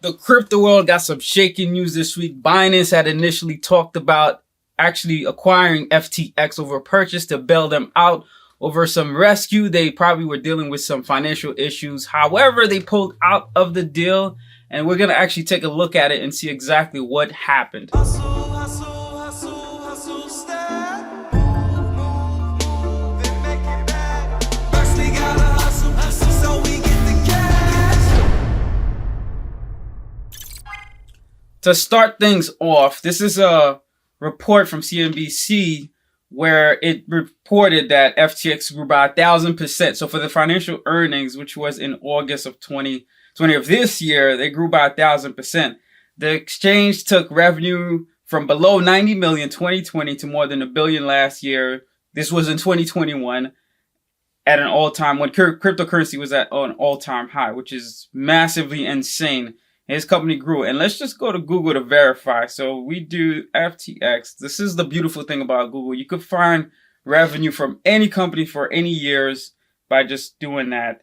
The crypto world got some shaking news this week. Binance had initially talked about actually acquiring FTX over a purchase to bail them out over some rescue. They probably were dealing with some financial issues. However, they pulled out of the deal, and we're going to actually take a look at it and see exactly what happened. To start things off, this is a report from CNBC where it reported that FTX grew by 1,000%. So for the financial earnings, which was in August of 2020 of this year, they grew by 1,000%. The exchange took revenue from below 90 million in 2020 to more than $1 billion last year. This was in 2021 at an all-time, when cryptocurrency was at an all-time high, which is massively insane. His company grew. And let's just go to Google to verify. So we do FTX. This is the beautiful thing about Google. You could find revenue from any company for any years by just doing that.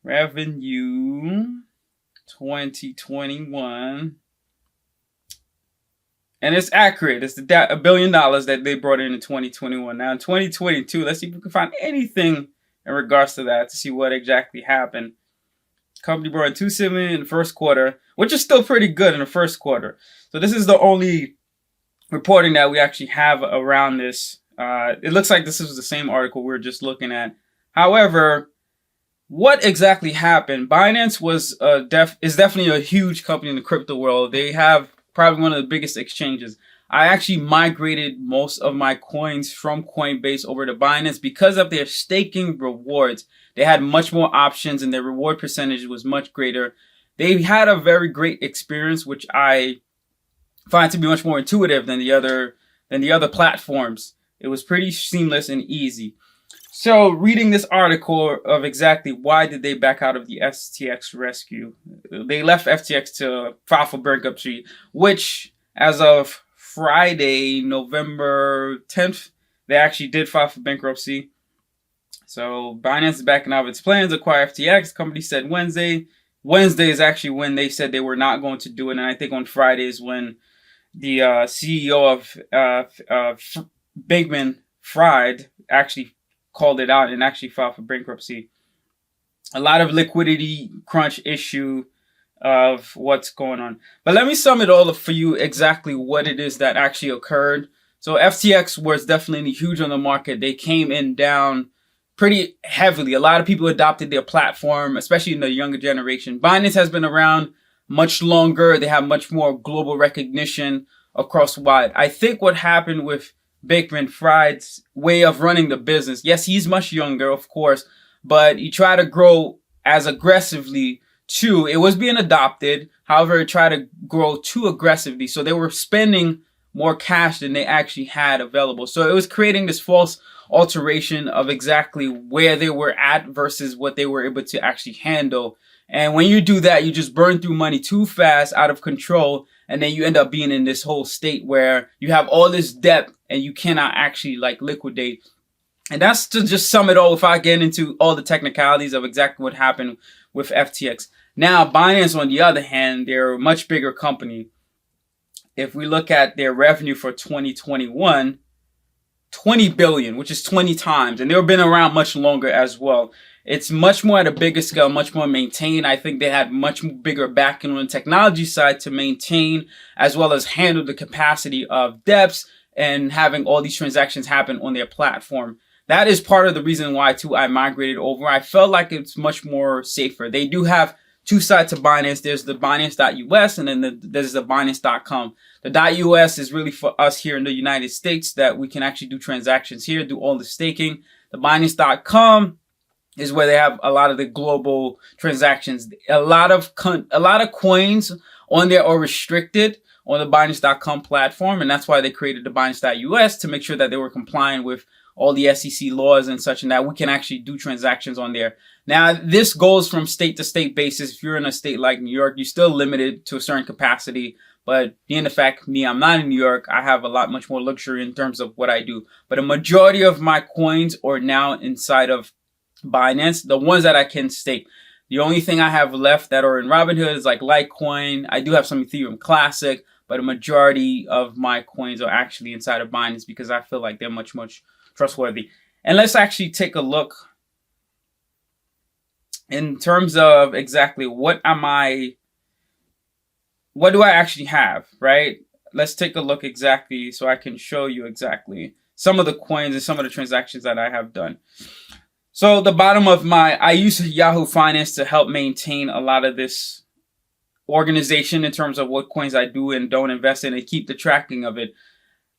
Revenue 2021. And it's accurate. It's $1 billion that they brought in 2021. Now in 2022, let's see if we can find anything in regards to that to see what exactly happened. Company brought in $2 million in the first quarter, which is still pretty good in the first quarter. So this is the only reporting that we actually have around this. It looks like this is the same article we were just looking at. However, what exactly happened? Binance was is definitely a huge company in the crypto world. They have probably one of the biggest exchanges. I actually migrated most of my coins from Coinbase over to Binance because of their staking rewards. They had much more options and their reward percentage was much greater. They had a very great experience, which I find to be much more intuitive than the other platforms. It was pretty seamless and easy. So reading this article of exactly why did they back out of the FTX rescue, they left FTX to file for bankruptcy, which as of Friday, November 10th, they actually did file for bankruptcy. So Binance is backing out of its plans to acquire FTX. Company said Wednesday. Wednesday is actually when they said they were not going to do it. And I think on Friday is when the CEO of bankman-fried actually called it out and actually filed for bankruptcy. A lot of liquidity crunch issue of what's going on. But let me sum it all up for you exactly what it is that actually occurred. So FTX was definitely huge on the market. They came in down pretty heavily. A lot of people adopted their platform, especially in the younger generation. Binance has been around much longer. They have much more global recognition across wide. I think what happened with bankman-fried's way of running the business, yes, he's much younger, of course, but he tried to grow as aggressively too. It was being adopted. However, it tried to grow too aggressively. So they were spending more cash than they actually had available. So it was creating this false alteration of exactly where they were at versus what they were able to actually handle. And when you do that, you just burn through money too fast, out of control. And then you end up being in this whole state where you have all this debt and you cannot actually liquidate. And that's to just sum it all without getting into all the technicalities of exactly what happened with FTX. Now, Binance, on the other hand, they're a much bigger company. If we look at their revenue for 2021, 20 billion, which is 20 times. And they've been around much longer as well. It's much more at a bigger scale, much more maintained. I think they had much bigger backing on the technology side to maintain as well as handle the capacity of dEPs and having all these transactions happen on their platform. That is part of the reason why, too, I migrated over. I felt like it's much more safer. They do have two sides to Binance. There's the Binance.us and then there's the Binance.com. The .us is really for us here in the United States that we can actually do transactions here, do all the staking. The Binance.com is where they have a lot of the global transactions. A lot of coins on there are restricted on the Binance.com platform, and that's why they created the Binance.us to make sure that they were compliant with all the SEC laws and such, and that we can actually do transactions on there. Now, this goes from state to state basis. If you're in a state like New York, you're still limited to a certain capacity. But being the fact me, I'm not in New York, I have a lot much more luxury in terms of what I do. But a majority of my coins are now inside of Binance, the ones that I can stake. The only thing I have left that are in Robinhood is like Litecoin. I do have some Ethereum Classic, but a majority of my coins are actually inside of Binance because I feel like they're much, much trustworthy. And let's actually take a look in terms of exactly what do I actually have, right? Let's take a look exactly so I can show you exactly some of the coins and some of the transactions that I have done. So the bottom of I use Yahoo Finance to help maintain a lot of this organization in terms of what coins I do and don't invest in and keep the tracking of it.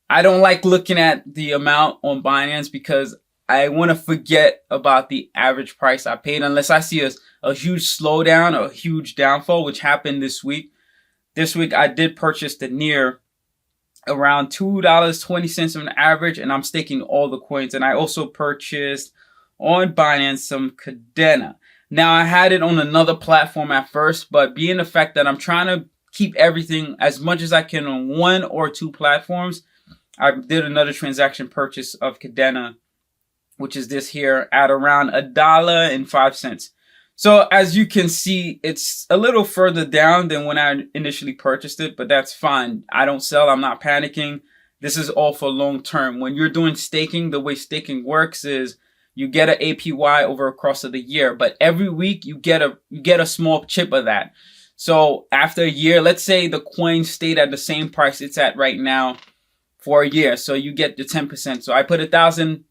I don't like looking at the amount on Binance because I want to forget about the average price I paid unless I see a huge slowdown or a huge downfall, which happened this week. This week I did purchase the near around $2.20 on average, and I'm staking all the coins. And I also purchased on Binance some Cadena. Now I had it on another platform at first, but being the fact that I'm trying to keep everything as much as I can on one or two platforms, I did another transaction purchase of Cadena, which is this here, at around $1.05. So as you can see, it's a little further down than when I initially purchased it, but that's fine. I don't sell. I'm not panicking. This is all for long term. When you're doing staking, the way staking works is you get an APY over a course of the year, but every week you get a small chip of that. So after a year, let's say the coin stayed at the same price it's at right now for a year, so you get the 10%. So I put 1,000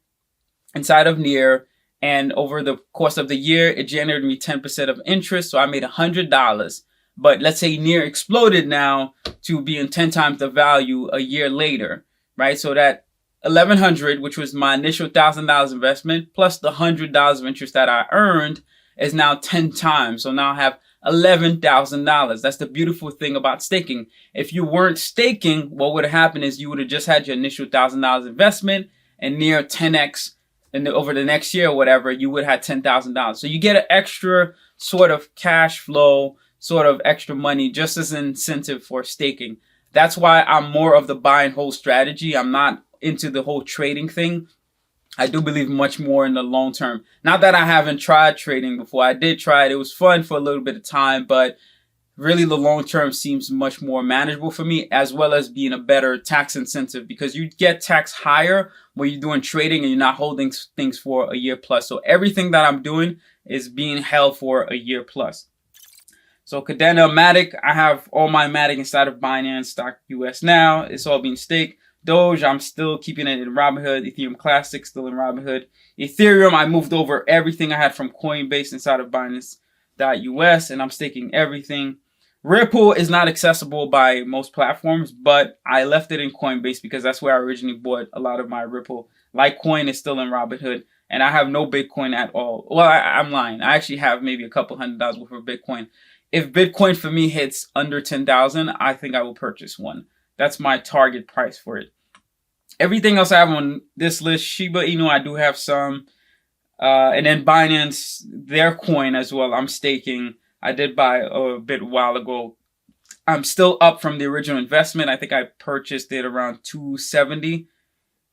inside of Near, and over the course of the year, it generated me 10% of interest, so I made $100. But let's say Near exploded now to being 10 times the value a year later, right? So that $1,100, which was my initial $1,000 investment, plus the $100 of interest that I earned, is now 10 times. So now I have $11,000. That's the beautiful thing about staking. If you weren't staking, what would have happened is you would have just had your initial $1,000 investment, and near 10x over the next year or whatever, you would have $10,000. So you get an extra sort of cash flow, sort of extra money, just as an incentive for staking. That's why I'm more of the buy and hold strategy. I'm not into the whole trading thing. I do believe much more in the long term. Not that I haven't tried trading before. I did try it. It was fun for a little bit of time, but really the long term seems much more manageable for me, as well as being a better tax incentive, because you get taxed higher when you're doing trading and you're not holding things for a year plus. So everything that I'm doing is being held for a year plus. So Cadena, Matic, I have all my Matic inside of Binance, Stock US now. It's all being staked. Doge, I'm still keeping it in Robinhood. Ethereum Classic, still in Robinhood. Ethereum, I moved over everything I had from Coinbase inside of Binance.us, and I'm staking everything. Ripple is not accessible by most platforms, but I left it in Coinbase because that's where I originally bought a lot of my Ripple. Litecoin is still in Robinhood, and I have no Bitcoin at all. Well, I'm lying. I actually have maybe a couple $100 worth of Bitcoin. If Bitcoin for me hits under 10,000, I think I will purchase one. That's my target price for it. Everything else I have on this list, Shiba Inu, I do have some. And then Binance, their coin as well, I'm staking. I did buy a bit while ago. I'm still up from the original investment. I think I purchased it around $270.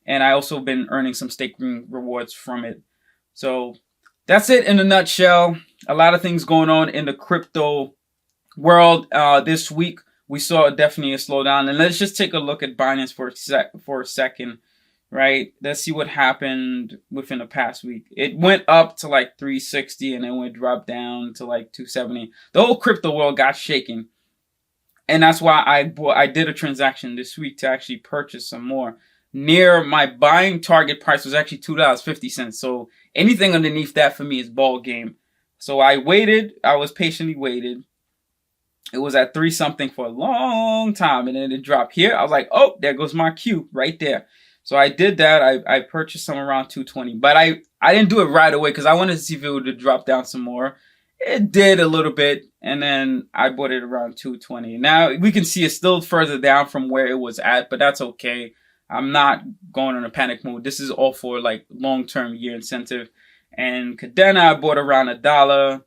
And I also been earning some staking rewards from it. So that's it in a nutshell. A lot of things going on in the crypto world this week. We saw definitely a slowdown. And let's just take a look at Binance for a second, right? Let's see what happened within the past week. It went up to like 360 and then went drop down to like 270. The whole crypto world got shaken. And that's why I did a transaction this week to actually purchase some more. Near my buying target price was actually $2.50. So anything underneath that for me is ball game. So I waited. I was patiently waited. It was at 3 something for a long time, and then it dropped here. I was like, oh, there goes my cue right there. So I did that. I purchased some around 220, but I didn't do it right away because I wanted to see if it would drop down some more. It did a little bit, and then I bought it around 220. Now we can see it's still further down from where it was at, but that's okay. I'm not going on a panic mode. This is all for like long-term year incentive. And Cadena, I bought around $1.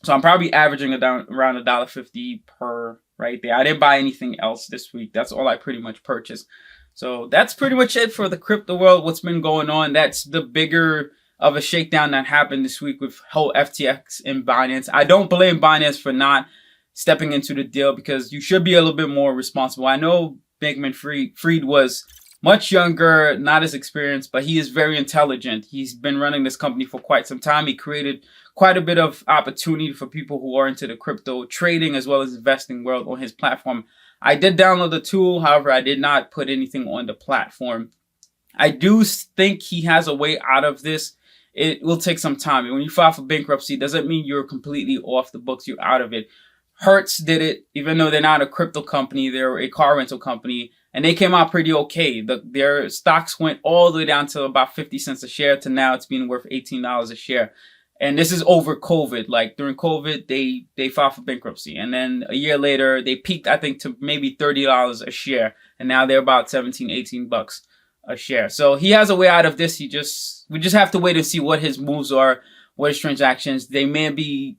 So I'm probably averaging around $1.50 per right there. I didn't buy anything else this week. That's all I pretty much purchased. So that's pretty much it for the crypto world. What's been going on? That's the bigger of a shakedown that happened this week with whole FTX and Binance. I don't blame Binance for not stepping into the deal because you should be a little bit more responsible. I know bankman-fried was much younger, not as experienced, but he is very intelligent. He's been running this company for quite some time. He created quite a bit of opportunity for people who are into the crypto trading as well as investing world on his platform. I did download the tool. However, I did not put anything on the platform. I do think he has a way out of this. It will take some time. When you file for bankruptcy, it doesn't mean you're completely off the books. You're out of it. Hertz did it, even though they're not a crypto company. They're a car rental company, and they came out pretty okay. Their stocks went all the way down to about 50 cents a share to now it's being worth $18 a share. And this is over COVID. Like during COVID, they filed for bankruptcy. And then a year later, they peaked, I think, to maybe $30 a share. And now they're about 17, 18 bucks a share. So he has a way out of this. We just have to wait and see what his moves are, what his transactions. They may be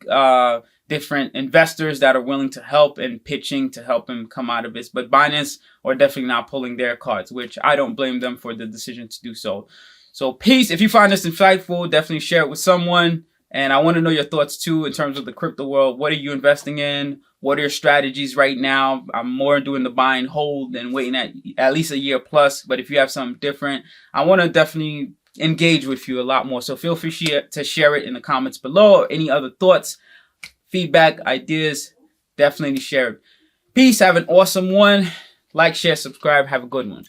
different investors that are willing to help and pitching to help him come out of this. But Binance are definitely not pulling their cards, which I don't blame them for the decision to do so. So peace. If you find this insightful, definitely share it with someone. And I want to know your thoughts too in terms of the crypto world. What are you investing in? What are your strategies right now? I'm more doing the buy and hold than waiting at least a year plus. But if you have something different, I want to definitely engage with you a lot more. So feel free to share it in the comments below. Or any other thoughts, feedback, ideas, definitely share it. Peace. Have an awesome one. Like, share, subscribe. Have a good one.